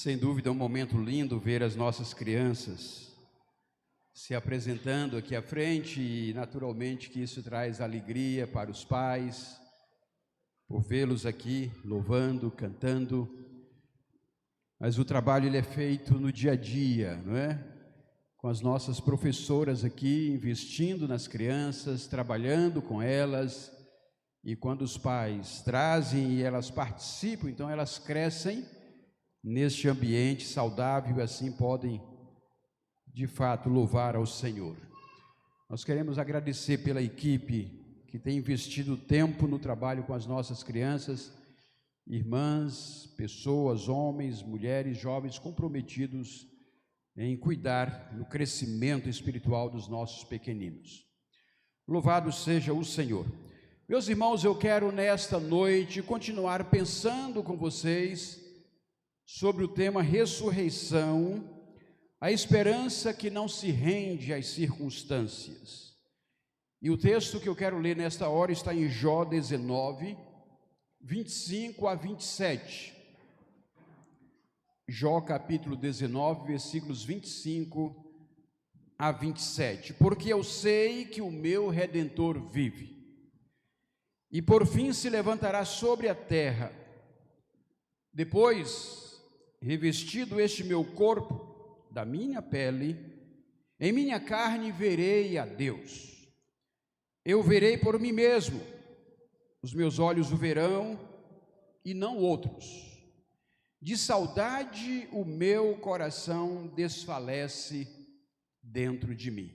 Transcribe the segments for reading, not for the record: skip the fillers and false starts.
Sem dúvida é um momento lindo ver as nossas crianças se apresentando aqui à frente e naturalmente que isso traz alegria para os pais, por vê-los aqui louvando, cantando. Mas o trabalho ele é feito no dia a dia, não é? Com as nossas professoras aqui, investindo nas crianças, trabalhando com elas, e quando os pais trazem e elas participam, então elas crescem neste ambiente saudável e assim podem, de fato, louvar ao Senhor. Nós queremos agradecer pela equipe que tem investido tempo no trabalho com as nossas crianças, irmãs, pessoas, homens, mulheres, jovens comprometidos em cuidar no crescimento espiritual dos nossos pequeninos. Louvado seja o Senhor. Meus irmãos, eu quero nesta noite continuar pensando com vocês sobre o tema ressurreição, a esperança que não se rende às circunstâncias. E o texto que eu quero ler nesta hora está em Jó 19, 25 a 27. Jó capítulo 19, versículos 25 a 27. Porque eu sei que o meu Redentor vive, e por fim se levantará sobre a terra. Depois, revestido este meu corpo da minha pele, em minha carne verei a Deus. Eu verei por mim mesmo, os meus olhos o verão e não outros. De saudade o meu coração desfalece dentro de mim.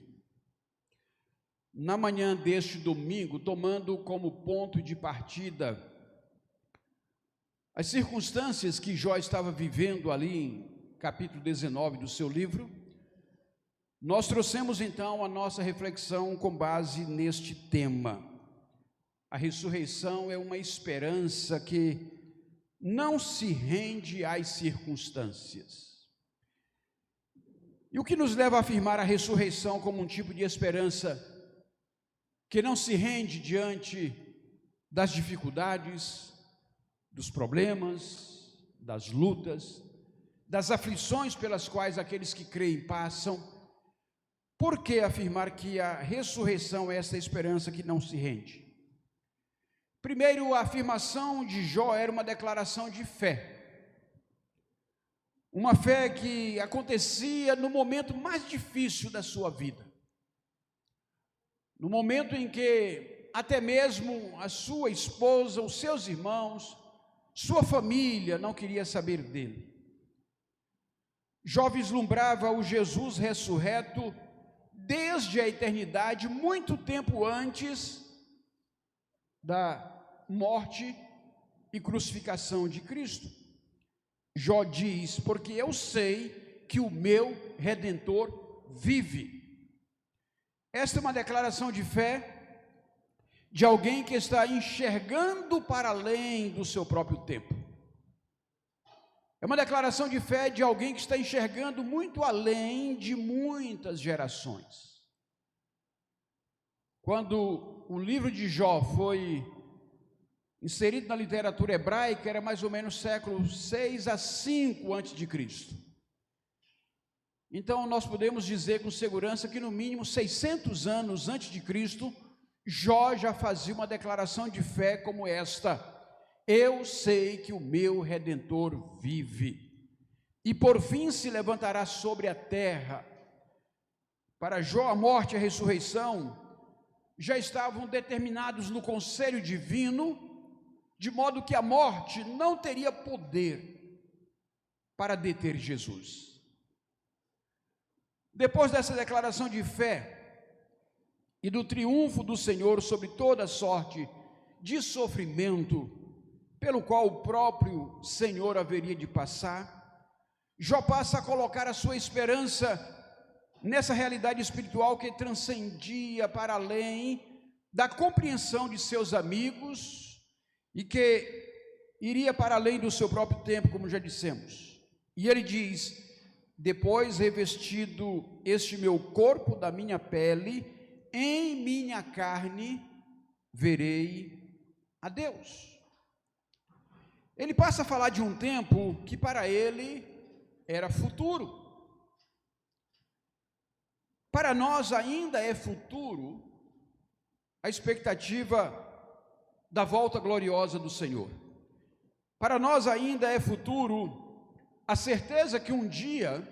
Na manhã deste domingo, tomando como ponto de partida as circunstâncias que Jó estava vivendo ali em capítulo 19 do seu livro, nós trouxemos então a nossa reflexão com base neste tema. A ressurreição é uma esperança que não se rende às circunstâncias. E o que nos leva a afirmar a ressurreição como um tipo de esperança que não se rende diante das dificuldades, dos problemas, das lutas, das aflições pelas quais aqueles que creem passam? Por que afirmar que a ressurreição é essa esperança que não se rende? Primeiro, a afirmação de Jó era uma declaração de fé. Uma fé que acontecia no momento mais difícil da sua vida. No momento em que até mesmo a sua esposa, os seus irmãos, sua família não queria saber dele. Jó vislumbrava o Jesus ressurreto desde a eternidade, muito tempo antes da morte e crucificação de Cristo. Jó diz: porque eu sei que o meu Redentor vive. Esta é uma declaração de fé de alguém que está enxergando para além do seu próprio tempo. É uma declaração de fé de alguém que está enxergando muito além de muitas gerações. Quando o livro de Jó foi inserido na literatura hebraica, era mais ou menos século 6 a 5 a.C. Então nós podemos dizer com segurança que no mínimo 600 anos antes de Cristo, Jó já fazia uma declaração de fé como esta: eu sei que o meu Redentor vive, e por fim se levantará sobre a terra. Para Jó, a morte e a ressurreição já estavam determinados no conselho divino, de modo que a morte não teria poder para deter Jesus. Depois dessa declaração de fé e do triunfo do Senhor sobre toda sorte de sofrimento pelo qual o próprio Senhor haveria de passar, Jó passa a colocar a sua esperança nessa realidade espiritual que transcendia para além da compreensão de seus amigos e que iria para além do seu próprio tempo, como já dissemos. E ele diz: depois revestido este meu corpo da minha pele, em minha carne verei a Deus. Ele passa a falar de um tempo que para ele era futuro. Para nós ainda é futuro a expectativa da volta gloriosa do Senhor. Para nós ainda é futuro a certeza que um dia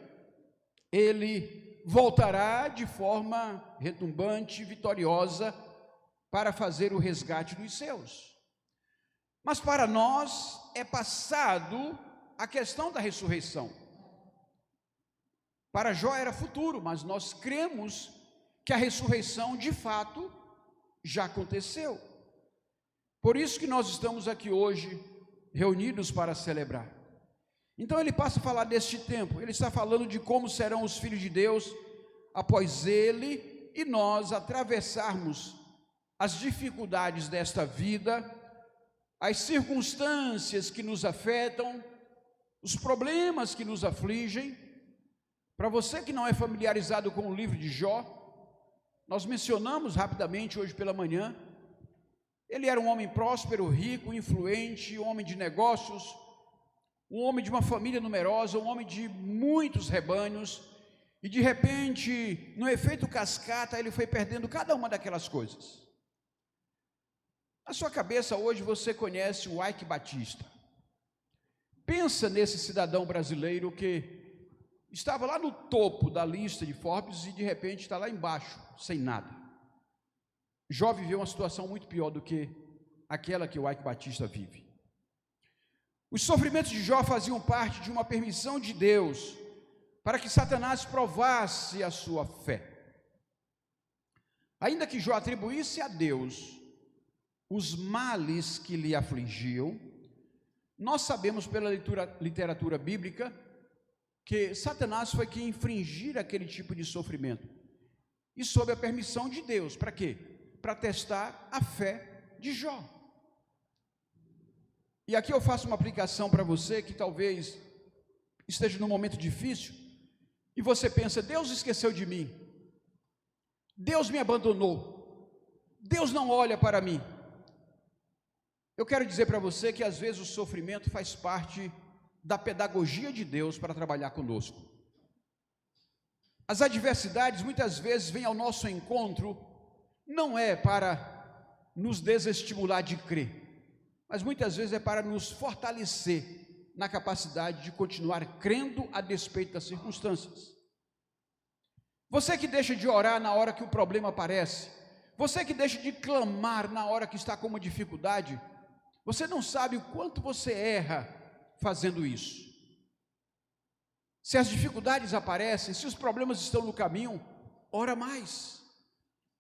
Ele voltará de forma retumbante e vitoriosa para fazer o resgate dos seus. Mas para nós é passado a questão da ressurreição. Para Jó era futuro, mas nós cremos que a ressurreição de fato já aconteceu. Por isso que nós estamos aqui hoje reunidos para celebrar. Então ele passa a falar deste tempo, ele está falando de como serão os filhos de Deus após ele e nós atravessarmos as dificuldades desta vida, as circunstâncias que nos afetam, os problemas que nos afligem. Para você que não é familiarizado com o livro de Jó, nós mencionamos rapidamente hoje pela manhã. Ele era um homem próspero, rico, influente, um homem de negócios, um homem de uma família numerosa, um homem de muitos rebanhos, e de repente, no efeito cascata, ele foi perdendo cada uma daquelas coisas. Na sua cabeça hoje você conhece o Ike Batista. Pensa nesse cidadão brasileiro que estava lá no topo da lista de Forbes e de repente está lá embaixo, sem nada. Jó viveu uma situação muito pior do que aquela que o Ike Batista vive. Os sofrimentos de Jó faziam parte de uma permissão de Deus para que Satanás provasse a sua fé. Ainda que Jó atribuísse a Deus os males que lhe afligiam, nós sabemos pela literatura bíblica que Satanás foi quem infringira aquele tipo de sofrimento, e sob a permissão de Deus. Para quê? Para testar a fé de Jó. E aqui eu faço uma aplicação para você que talvez esteja num momento difícil, e você pensa: Deus esqueceu de mim, Deus me abandonou, Deus não olha para mim. Eu quero dizer para você que às vezes o sofrimento faz parte da pedagogia de Deus para trabalhar conosco. As adversidades muitas vezes vêm ao nosso encontro, não é para nos desestimular de crer, mas muitas vezes é para nos fortalecer na capacidade de continuar crendo a despeito das circunstâncias. Você que deixa de orar na hora que o problema aparece, você que deixa de clamar na hora que está com uma dificuldade, você não sabe o quanto você erra fazendo isso. Se as dificuldades aparecem, se os problemas estão no caminho, ora mais,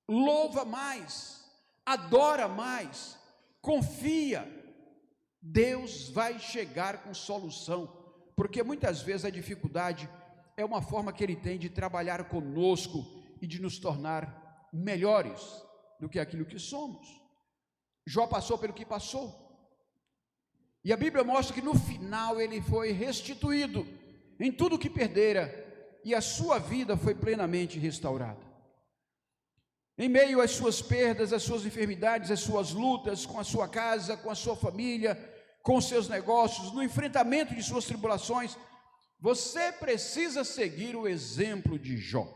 louva mais, adora mais, confia. Deus vai chegar com solução, porque muitas vezes a dificuldade é uma forma que Ele tem de trabalhar conosco e de nos tornar melhores do que aquilo que somos. Jó passou pelo que passou. E a Bíblia mostra que no final ele foi restituído em tudo que perdera, e a sua vida foi plenamente restaurada. Em meio às suas perdas, às suas enfermidades, às suas lutas com a sua casa, com a sua família, com os seus negócios, no enfrentamento de suas tribulações, você precisa seguir o exemplo de Jó.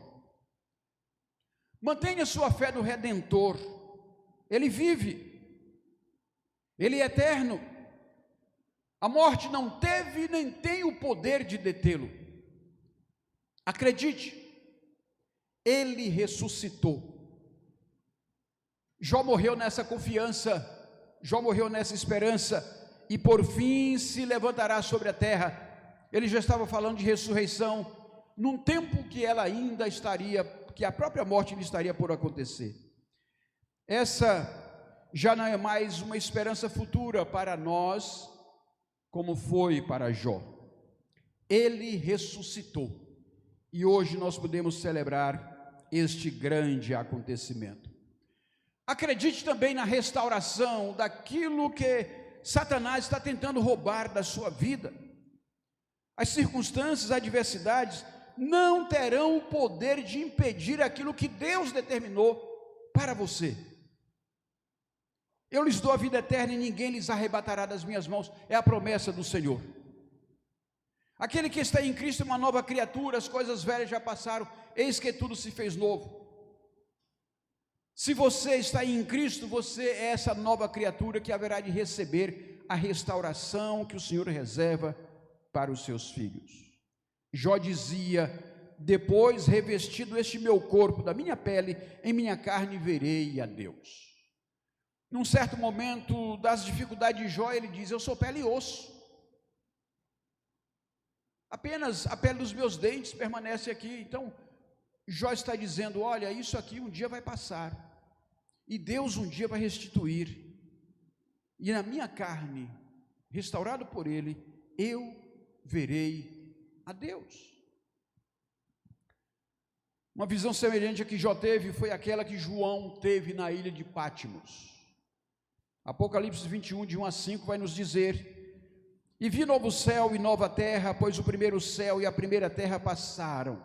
Mantenha sua fé no Redentor. Ele vive, Ele é eterno. A morte não teve nem tem o poder de detê-lo. Acredite, Ele ressuscitou. Jó morreu nessa confiança, Jó morreu nessa esperança, e por fim se levantará sobre a terra. Ele já estava falando de ressurreição, num tempo que ela ainda estaria, que a própria morte lhe estaria por acontecer. Essa já não é mais uma esperança futura para nós, como foi para Jó. Ele ressuscitou, e hoje nós podemos celebrar este grande acontecimento. Acredite também na restauração daquilo que Satanás está tentando roubar da sua vida. As circunstâncias, as adversidades não terão o poder de impedir aquilo que Deus determinou para você. Eu lhes dou a vida eterna e ninguém lhes arrebatará das minhas mãos, é a promessa do Senhor. Aquele que está em Cristo é uma nova criatura, as coisas velhas já passaram, eis que tudo se fez novo. Se você está em Cristo, você é essa nova criatura que haverá de receber a restauração que o Senhor reserva para os seus filhos. Jó dizia: depois, revestido este meu corpo da minha pele, em minha carne verei a Deus. Num certo momento das dificuldades de Jó, ele diz: eu sou pele e osso. Apenas a pele dos meus dentes permanece aqui. Então, Jó está dizendo: olha, isso aqui um dia vai passar, e Deus um dia vai restituir, e na minha carne, restaurado por Ele, eu verei a Deus. Uma visão semelhante a que Jó teve foi aquela que João teve na ilha de Pátimos. Apocalipse 21, de 1 a 5, vai nos dizer: e vi novo céu e nova terra, pois o primeiro céu e a primeira terra passaram,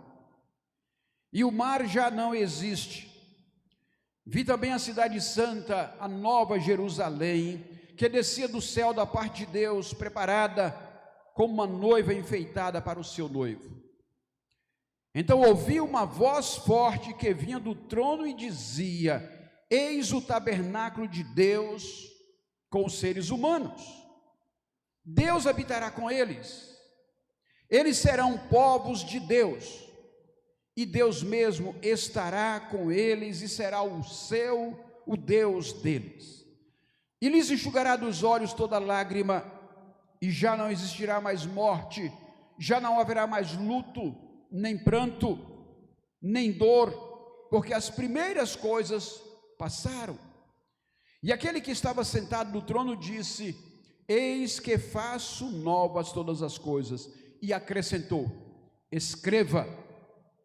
e o mar já não existe. Vi também a cidade santa, a nova Jerusalém, que descia do céu da parte de Deus, preparada como uma noiva enfeitada para o seu noivo. Então ouvi uma voz forte que vinha do trono e dizia: eis o tabernáculo de Deus com os seres humanos. Deus habitará com eles, eles serão povos de Deus, e Deus mesmo estará com eles e será o Deus deles. E lhes enxugará dos olhos toda lágrima, e já não existirá mais morte, já não haverá mais luto, nem pranto, nem dor, porque as primeiras coisas passaram. E aquele que estava sentado no trono disse: eis que faço novas todas as coisas. E acrescentou: escreva,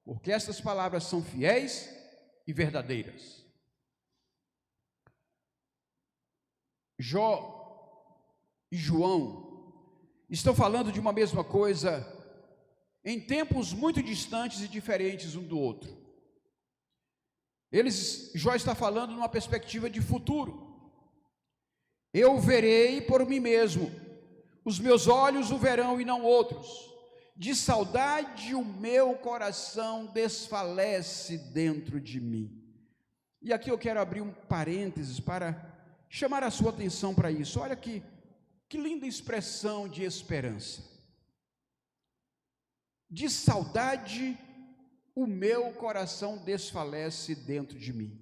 porque estas palavras são fiéis e verdadeiras. Jó e João estão falando de uma mesma coisa em tempos muito distantes e diferentes um do outro. Jó está falando numa perspectiva de futuro. Eu verei por mim mesmo, os meus olhos o verão e não outros. De saudade o meu coração desfalece dentro de mim. E aqui eu quero abrir um parênteses para chamar a sua atenção para isso. Olha que linda expressão de esperança. De saudade o meu coração desfalece dentro de mim.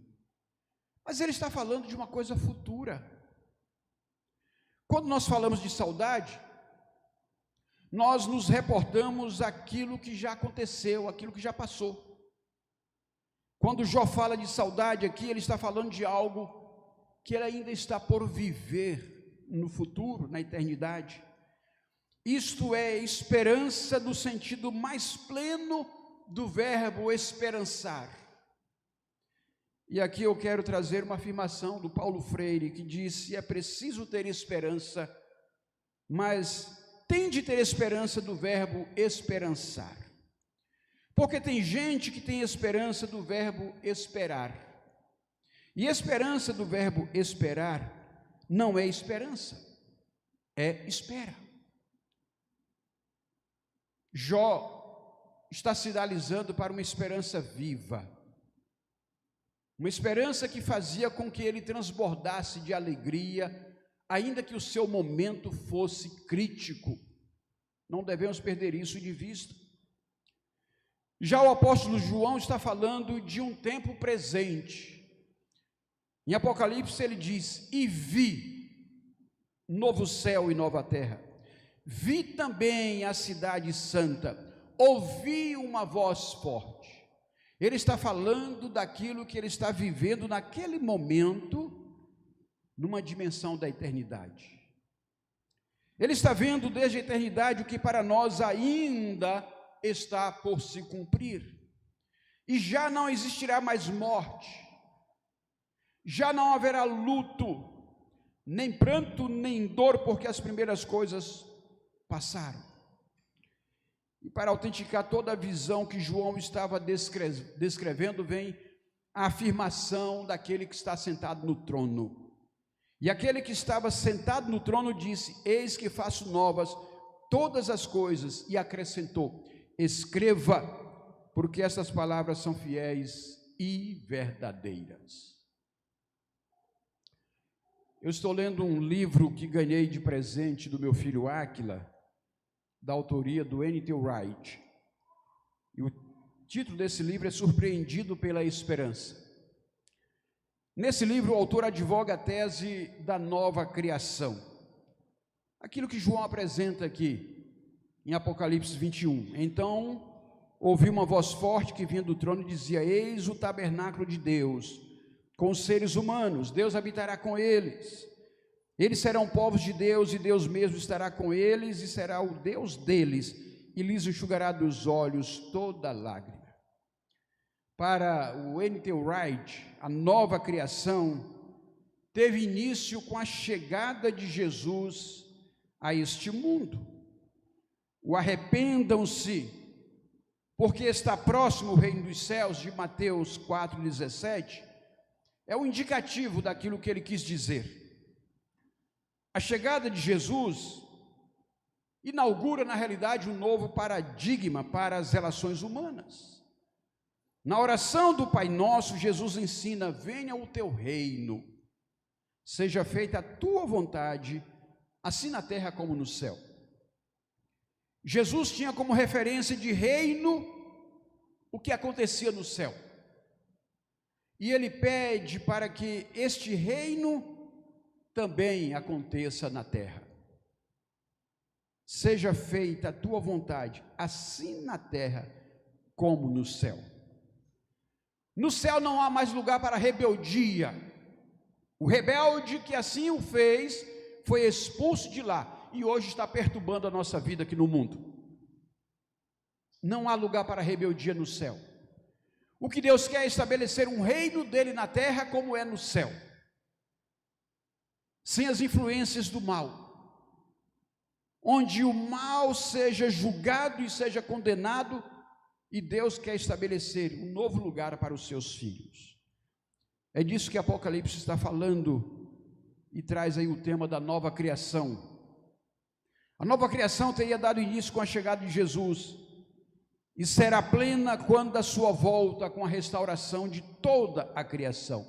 Mas ele está falando de uma coisa futura. Quando nós falamos de saudade, nós nos reportamos àquilo que já aconteceu, aquilo que já passou. Quando Jó fala de saudade aqui, ele está falando de algo que ele ainda está por viver no futuro, na eternidade. Isto é esperança no sentido mais pleno do verbo esperançar. E aqui eu quero trazer uma afirmação do Paulo Freire, que disse: é preciso ter esperança, mas tem de ter esperança do verbo esperançar. Porque tem gente que tem esperança do verbo esperar. E esperança do verbo esperar não é esperança, é espera. Jó está sinalizando para uma esperança viva. Uma esperança que fazia com que ele transbordasse de alegria, ainda que o seu momento fosse crítico. Não devemos perder isso de vista. Já o apóstolo João está falando de um tempo presente. Em Apocalipse ele diz: e vi novo céu e nova terra. Vi também a cidade santa, ouvi uma voz forte. Ele está falando daquilo que ele está vivendo naquele momento, numa dimensão da eternidade. Ele está vendo desde a eternidade o que para nós ainda está por se cumprir. E já não existirá mais morte, já não haverá luto, nem pranto, nem dor, porque as primeiras coisas passaram. E para autenticar toda a visão que João estava descrevendo, vem a afirmação daquele que está sentado no trono. E aquele que estava sentado no trono disse: eis que faço novas todas as coisas e acrescentou: escreva, porque essas palavras são fiéis e verdadeiras. Eu estou lendo um livro que ganhei de presente do meu filho Áquila, da autoria do N.T. Wright. E o título desse livro é Surpreendido pela Esperança. Nesse livro, o autor advoga a tese da nova criação. Aquilo que João apresenta aqui, em Apocalipse 21. Então, ouvi uma voz forte que vinha do trono e dizia: eis o tabernáculo de Deus com os seres humanos, Deus habitará com eles. Eles serão povos de Deus e Deus mesmo estará com eles e será o Deus deles e lhes enxugará dos olhos toda lágrima. Para o N.T. Wright, a nova criação teve início com a chegada de Jesus a este mundo. O arrependam-se, porque está próximo o reino dos céus, de Mateus 4,17, é o indicativo daquilo que ele quis dizer. A chegada de Jesus inaugura, na realidade, um novo paradigma para as relações humanas. Na oração do Pai Nosso, Jesus ensina: venha o teu reino, seja feita a tua vontade, assim na terra como no céu. Jesus tinha como referência de reino o que acontecia no céu. E ele pede para que este reino também aconteça na terra. Seja feita a tua vontade, assim na terra como no céu. No céu não há mais lugar para rebeldia. O rebelde que assim o fez foi expulso de lá e hoje está perturbando a nossa vida aqui no mundo. Não há lugar para rebeldia no céu. O que Deus quer é estabelecer um reino dele na terra como é no céu, sem as influências do mal, onde o mal seja julgado e seja condenado, e Deus quer estabelecer um novo lugar para os seus filhos. É disso que Apocalipse está falando e traz aí o tema da nova criação. A nova criação teria dado início com a chegada de Jesus e será plena quando a sua volta, com a restauração de toda a criação.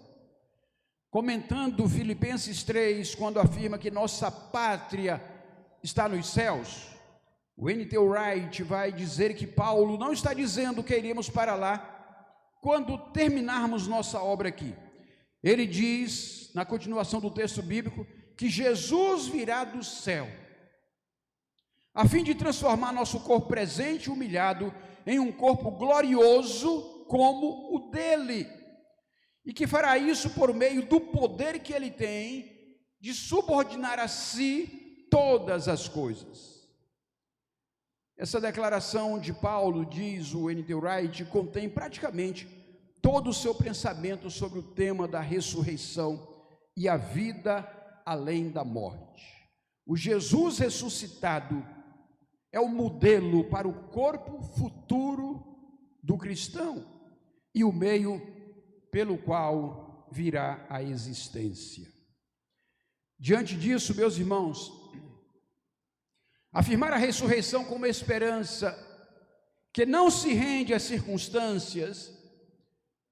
Comentando Filipenses 3, quando afirma que nossa pátria está nos céus, o N.T. Wright vai dizer que Paulo não está dizendo que iremos para lá quando terminarmos nossa obra aqui. Ele diz, na continuação do texto bíblico, que Jesus virá do céu, a fim de transformar nosso corpo presente e humilhado em um corpo glorioso como o dele, e que fará isso por meio do poder que ele tem de subordinar a si todas as coisas. Essa declaração de Paulo, diz o N.T. Wright, contém praticamente todo o seu pensamento sobre o tema da ressurreição e a vida além da morte. O Jesus ressuscitado é o modelo para o corpo futuro do cristão e o meio pelo qual virá a existência. Diante disso, meus irmãos, afirmar a ressurreição como esperança que não se rende às circunstâncias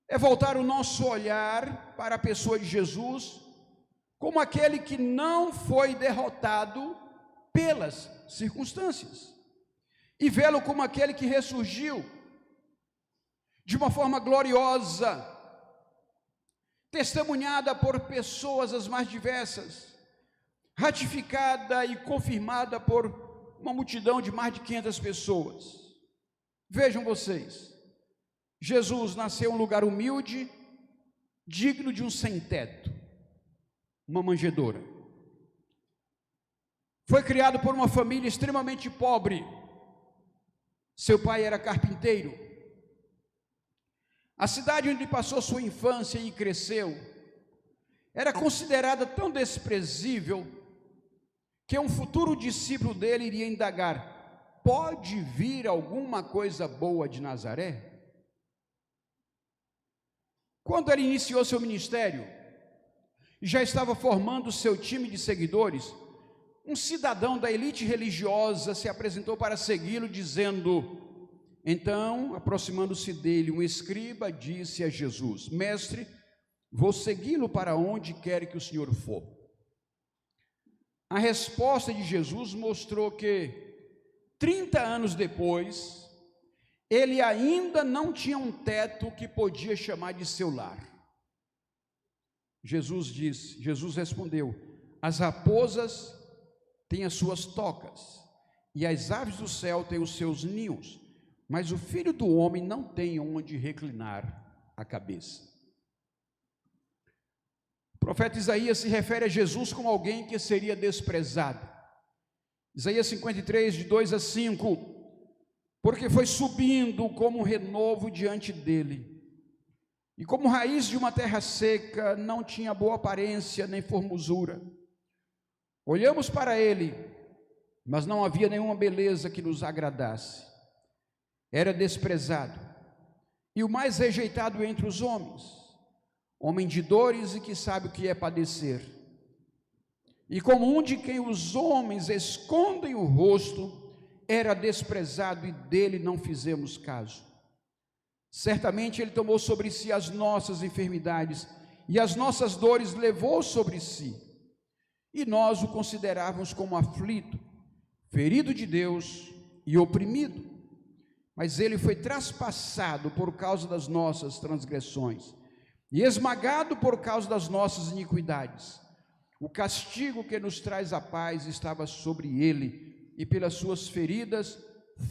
é voltar o nosso olhar para a pessoa de Jesus como aquele que não foi derrotado pelas circunstâncias e vê-lo como aquele que ressurgiu de uma forma gloriosa, testemunhada por pessoas as mais diversas, ratificada e confirmada por uma multidão de mais de 500 pessoas. Vejam vocês, Jesus nasceu em um lugar humilde, digno de um sem-teto, uma manjedoura. Foi criado por uma família extremamente pobre. Seu pai era carpinteiro. A cidade onde passou sua infância e cresceu era considerada tão desprezível que um futuro discípulo dele iria indagar: pode vir alguma coisa boa de Nazaré? Quando ele iniciou seu ministério, já estava formando seu time de seguidores, um cidadão da elite religiosa se apresentou para segui-lo, dizendo: então, aproximando-se dele, um escriba disse a Jesus: mestre, vou segui-lo para onde quer que o Senhor for. A resposta de Jesus mostrou que 30 anos depois, ele ainda não tinha um teto que podia chamar de seu lar. Jesus respondeu: as raposas têm as suas tocas, e as aves do céu têm os seus ninhos, mas o Filho do Homem não tem onde reclinar a cabeça. O profeta Isaías se refere a Jesus como alguém que seria desprezado. Isaías 53, de 2 a 5, porque foi subindo como um renovo diante dele, e como raiz de uma terra seca, não tinha boa aparência nem formosura. Olhamos para ele, mas não havia nenhuma beleza que nos agradasse. Era desprezado, e o mais rejeitado entre os homens, homem de dores e que sabe o que é padecer. E como um de quem os homens escondem o rosto, era desprezado e dele não fizemos caso. Certamente ele tomou sobre si as nossas enfermidades e as nossas dores levou sobre si. E nós o considerávamos como aflito, ferido de Deus e oprimido. Mas ele foi traspassado por causa das nossas transgressões e esmagado por causa das nossas iniquidades. O castigo que nos traz a paz estava sobre ele, e pelas suas feridas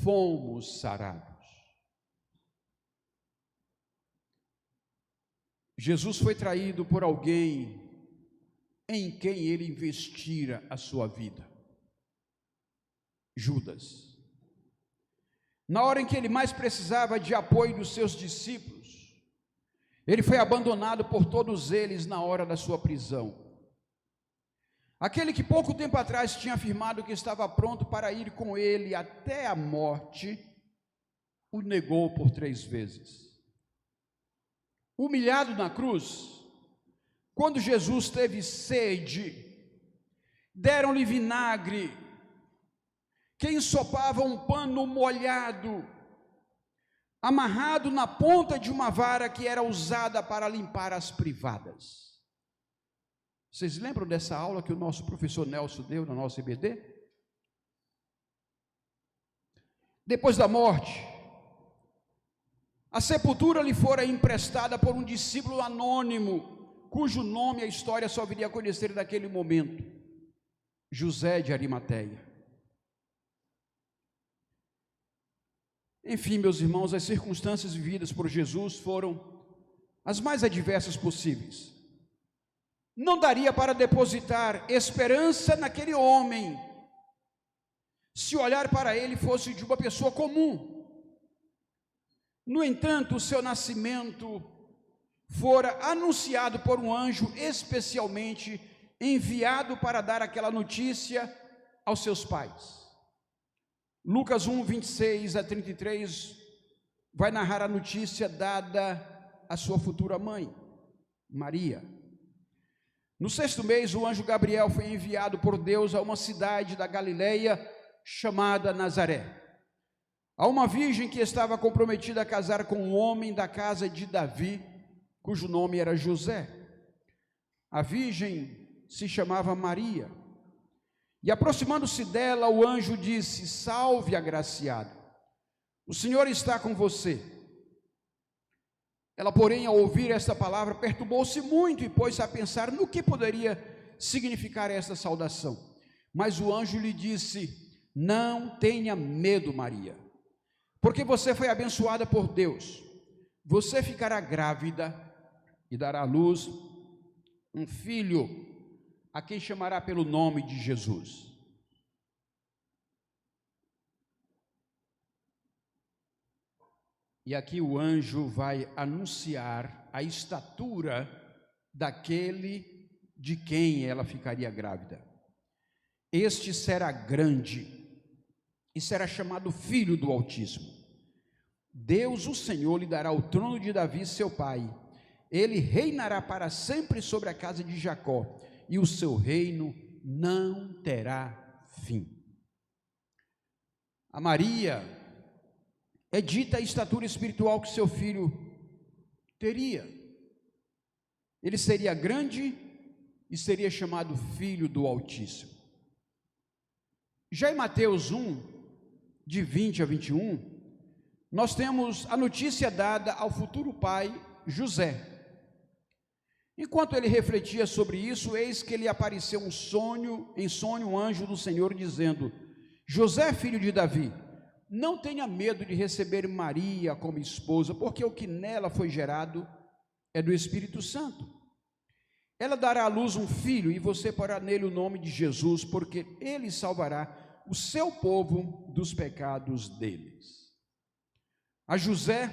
fomos sarados. Jesus foi traído por alguém em quem ele investira a sua vida: Judas. Na hora em que ele mais precisava de apoio dos seus discípulos, ele foi abandonado por todos eles na hora da sua prisão. Aquele que pouco tempo atrás tinha afirmado que estava pronto para ir com ele até a morte, o negou por 3 vezes. Humilhado na cruz, quando Jesus teve sede, deram-lhe vinagre, que ensopava um pano molhado, amarrado na ponta de uma vara que era usada para limpar as privadas. Vocês lembram dessa aula que o nosso professor Nelson deu na nossa IBD? Depois da morte, a sepultura lhe fora emprestada por um discípulo anônimo, cujo nome a história só viria a conhecer naquele momento: José de Arimateia. Enfim, meus irmãos, as circunstâncias vividas por Jesus foram as mais adversas possíveis. Não daria para depositar esperança naquele homem, se olhar para ele fosse de uma pessoa comum. No entanto, o seu nascimento fora anunciado por um anjo especialmente enviado para dar aquela notícia aos seus pais. Lucas 1, 26 a 33 vai narrar a notícia dada à sua futura mãe, Maria. No 6º mês, o anjo Gabriel foi enviado por Deus a uma cidade da Galileia chamada Nazaré, a uma virgem que estava comprometida a casar com um homem da casa de Davi, cujo nome era José. A virgem se chamava Maria. E aproximando-se dela, o anjo disse: salve, agraciada, o Senhor está com você. Ela, porém, ao ouvir esta palavra, perturbou-se muito e pôs-se a pensar no que poderia significar esta saudação. Mas o anjo lhe disse: não tenha medo, Maria, porque você foi abençoada por Deus. Você ficará grávida e dará à luz um filho, a quem chamará pelo nome de Jesus. E aqui o anjo vai anunciar a estatura daquele de quem ela ficaria grávida. Este será grande e será chamado Filho do Altíssimo. Deus, o Senhor, lhe dará o trono de Davi, seu pai. Ele reinará para sempre sobre a casa de Jacó, e o seu reino não terá fim. A Maria é dita a estatura espiritual que seu filho teria. Ele seria grande e seria chamado Filho do Altíssimo. Já em Mateus 1, de 20 a 21, nós temos a notícia dada ao futuro pai José. Enquanto ele refletia sobre isso, eis que lhe apareceu em sonho um anjo do Senhor, dizendo: José, filho de Davi, não tenha medo de receber Maria como esposa, porque o que nela foi gerado é do Espírito Santo. Ela dará à luz um filho, e você porá nele o nome de Jesus, porque ele salvará o seu povo dos pecados deles. A José,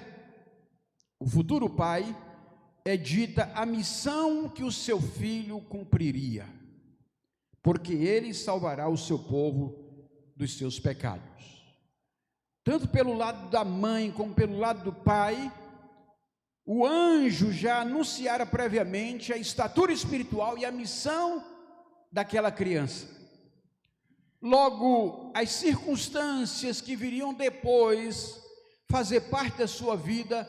o futuro pai, é dita a missão que o seu filho cumpriria, porque ele salvará o seu povo dos seus pecados. Tanto pelo lado da mãe como pelo lado do pai, o anjo já anunciara previamente a estatura espiritual e a missão daquela criança. Logo, as circunstâncias que viriam depois fazer parte da sua vida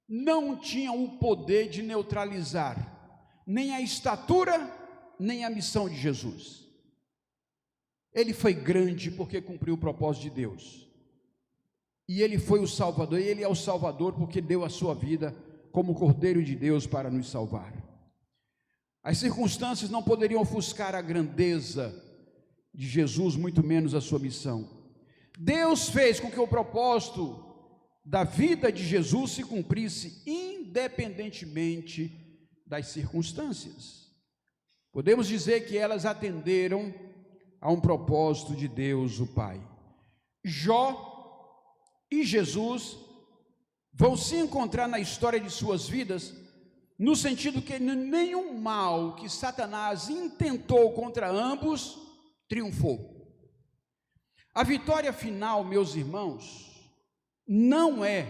não tinham o poder de neutralizar nem a estatura, nem a missão de Jesus. Ele foi grande porque cumpriu o propósito de Deus. E ele foi o Salvador, e ele é o Salvador porque deu a sua vida como Cordeiro de Deus para nos salvar. As circunstâncias não poderiam ofuscar a grandeza de Jesus, muito menos a sua missão. Deus fez com que o propósito da vida de Jesus se cumprisse independentemente das circunstâncias. Podemos dizer que elas atenderam a um propósito de Deus, o Pai. Jó e Jesus vão se encontrar na história de suas vidas, no sentido que nenhum mal que Satanás intentou contra ambos triunfou. A vitória final, meus irmãos, não é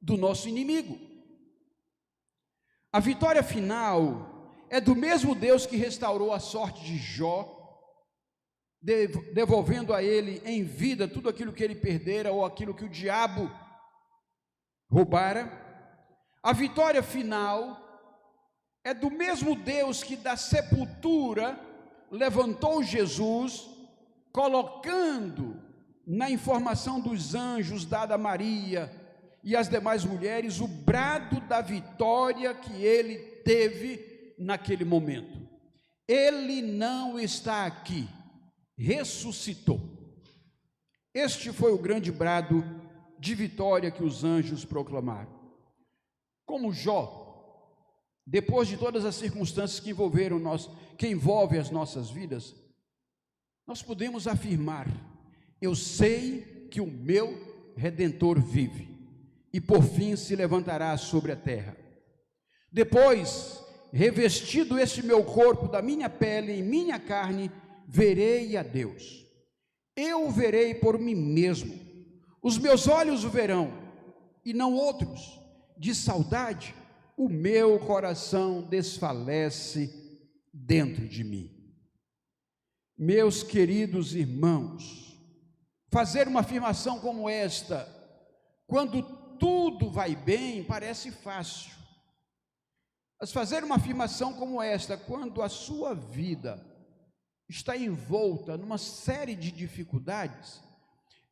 do nosso inimigo. A vitória final é do mesmo Deus que restaurou a sorte de Jó, devolvendo a ele em vida tudo aquilo que ele perdera ou aquilo que o diabo roubara. A vitória final é do mesmo Deus que da sepultura levantou Jesus, colocando na informação dos anjos dada a Maria e as demais mulheres o brado da vitória que ele teve naquele momento. Ele não está aqui, ressuscitou. Este foi o grande brado de vitória que os anjos proclamaram. Como Jó, depois de todas as circunstâncias que envolvem as nossas vidas, nós podemos afirmar: eu sei que o meu Redentor vive, e por fim se levantará sobre a terra. Depois, revestido este meu corpo da minha pele, em minha carne, verei a Deus. Eu o verei por mim mesmo. Os meus olhos o verão, e não outros. De saudade, o meu coração desfalece dentro de mim. Meus queridos irmãos, fazer uma afirmação como esta, quando tudo vai bem, parece fácil. Mas fazer uma afirmação como esta, quando a sua vida está envolta numa série de dificuldades,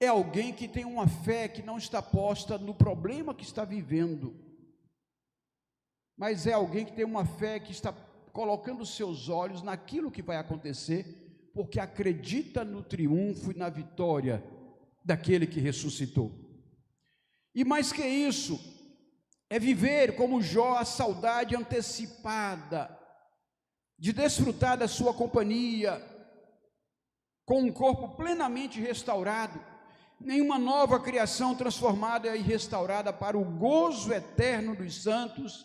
é alguém que tem uma fé que não está posta no problema que está vivendo, mas é alguém que tem uma fé que está colocando seus olhos naquilo que vai acontecer, porque acredita no triunfo e na vitória daquele que ressuscitou. E mais que isso, é viver como Jó a saudade antecipada de desfrutar da sua companhia, com um corpo plenamente restaurado, em uma nova criação transformada e restaurada para o gozo eterno dos santos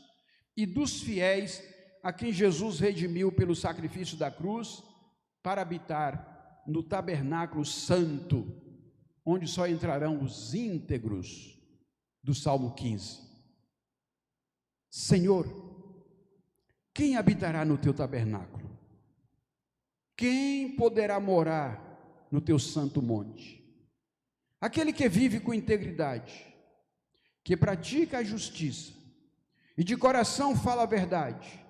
e dos fiéis, a quem Jesus redimiu pelo sacrifício da cruz, para habitar no tabernáculo santo, onde só entrarão os íntegros do Salmo 15. Senhor, quem habitará no teu tabernáculo? quem poderá morar no teu santo monte? Aquele que vive com integridade, que pratica a justiça e de coração fala a verdade,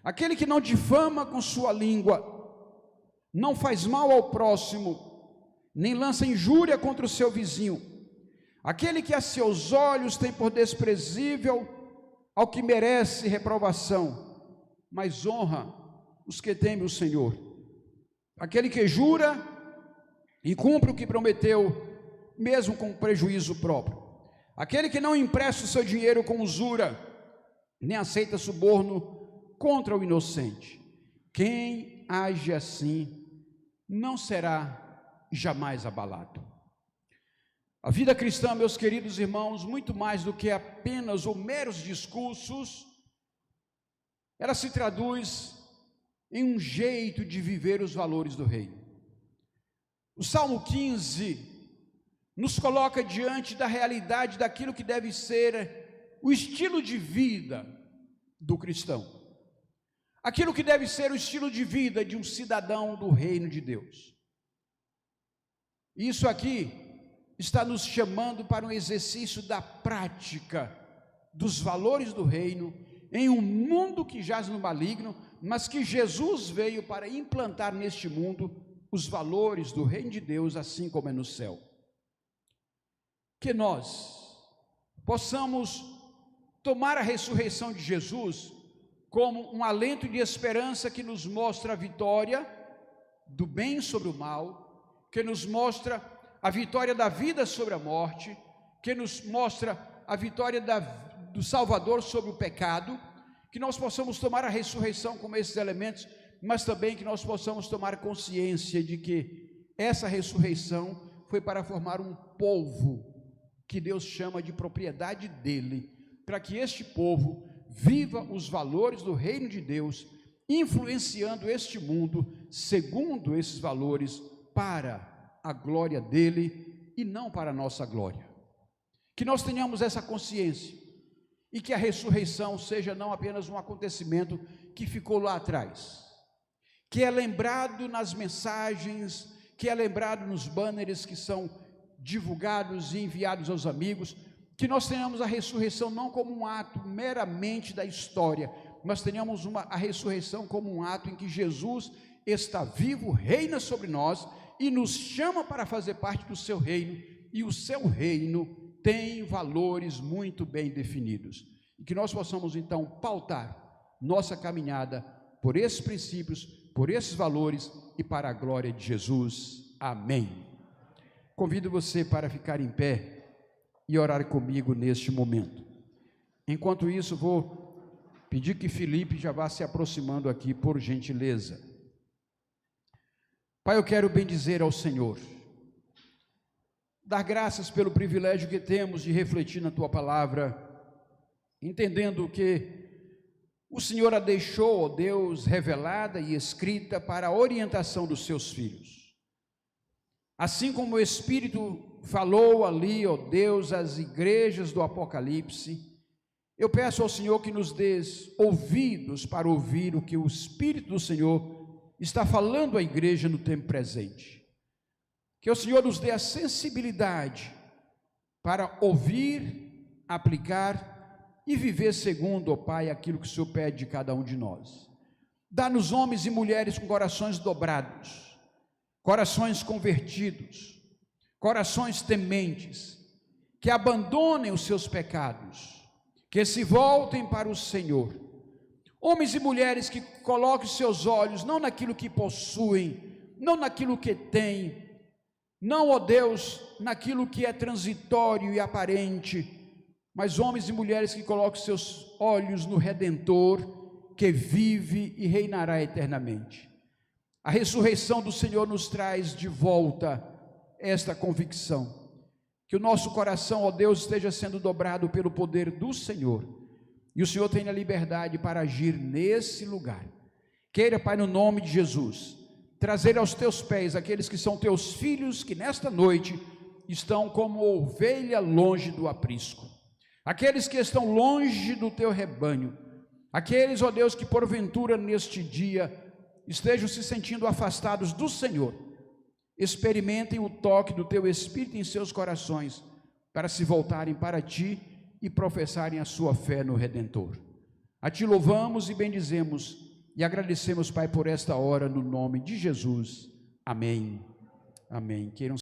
aquele que não difama com sua língua, não faz mal ao próximo, nem lança injúria contra o seu vizinho, aquele que a seus olhos tem por desprezível ao que merece reprovação, mas honra os que temem o Senhor, aquele que jura e cumpre o que prometeu, mesmo com prejuízo próprio, aquele que não empresta o seu dinheiro com usura, nem aceita suborno contra o inocente. Quem age assim não será jamais abalado. A vida cristã, meus queridos irmãos, muito mais do que apenas ou meros discursos, ela se traduz em um jeito de viver os valores do reino. O Salmo 15 nos coloca diante da realidade daquilo que deve ser o estilo de vida do cristão, aquilo que deve ser o estilo de vida de um cidadão do reino de Deus. Isso aqui está nos chamando para um exercício da prática dos valores do reino em um mundo que jaz no maligno, mas que Jesus veio para implantar neste mundo os valores do reino de Deus, assim como é no céu. Que nós possamos tomar a ressurreição de Jesus como um alento de esperança que nos mostra a vitória do bem sobre o mal, que nos mostra a vitória da vida sobre a morte, que nos mostra a vitória do Salvador sobre o pecado, que nós possamos tomar a ressurreição como esses elementos, mas também que nós possamos tomar consciência de que essa ressurreição foi para formar um povo que Deus chama de propriedade dele, para que este povo viva os valores do reino de Deus, influenciando este mundo segundo esses valores para a glória dele e não para a nossa glória. Que nós tenhamos essa consciência e que a ressurreição seja não apenas um acontecimento que ficou lá atrás, que é lembrado nas mensagens, que é lembrado nos banners que são divulgados e enviados aos amigos, que nós tenhamos a ressurreição não como um ato meramente da história, mas tenhamos a ressurreição como um ato em que Jesus está vivo, reina sobre nós e nos chama para fazer parte do seu reino, e o seu reino tem valores muito bem definidos, e que nós possamos então pautar nossa caminhada por esses princípios, por esses valores e para a glória de Jesus. Amém. Convido você para ficar em pé e orar comigo neste momento. Enquanto isso, vou pedir que Felipe já vá se aproximando aqui, por gentileza. Pai, eu quero bendizer ao Senhor, dar graças pelo privilégio que temos de refletir na Tua palavra, entendendo que o Senhor a deixou, ó Deus, revelada e escrita para a orientação dos Seus filhos. Assim como o Espírito falou ali, ó Deus, às igrejas do Apocalipse, eu peço ao Senhor que nos dê ouvidos para ouvir o que o Espírito do Senhor está falando à igreja no tempo presente. Que o Senhor nos dê a sensibilidade para ouvir, aplicar e viver segundo, ó Pai, aquilo que o Senhor pede de cada um de nós. Dá-nos homens e mulheres com corações dobrados, corações convertidos, corações tementes, que abandonem os seus pecados, que se voltem para o Senhor. Homens e mulheres que coloquem seus olhos não naquilo que possuem, não naquilo que têm, não, ó Deus, naquilo que é transitório e aparente, mas homens e mulheres que coloquem seus olhos no Redentor, que vive e reinará eternamente. A ressurreição do Senhor nos traz de volta esta convicção, que o nosso coração, ó Deus, esteja sendo dobrado pelo poder do Senhor, e o Senhor tenha liberdade para agir nesse lugar. Queira, Pai, no nome de Jesus, trazer aos teus pés aqueles que são teus filhos, que nesta noite estão como ovelha longe do aprisco, aqueles que estão longe do teu rebanho, aqueles, ó Deus, que porventura neste dia estejam se sentindo afastados do Senhor, experimentem o toque do teu Espírito em seus corações, para se voltarem para ti e professarem a sua fé no Redentor. A ti louvamos e bendizemos e agradecemos, Pai, por esta hora, no nome de Jesus. Amém. Amém. Queiram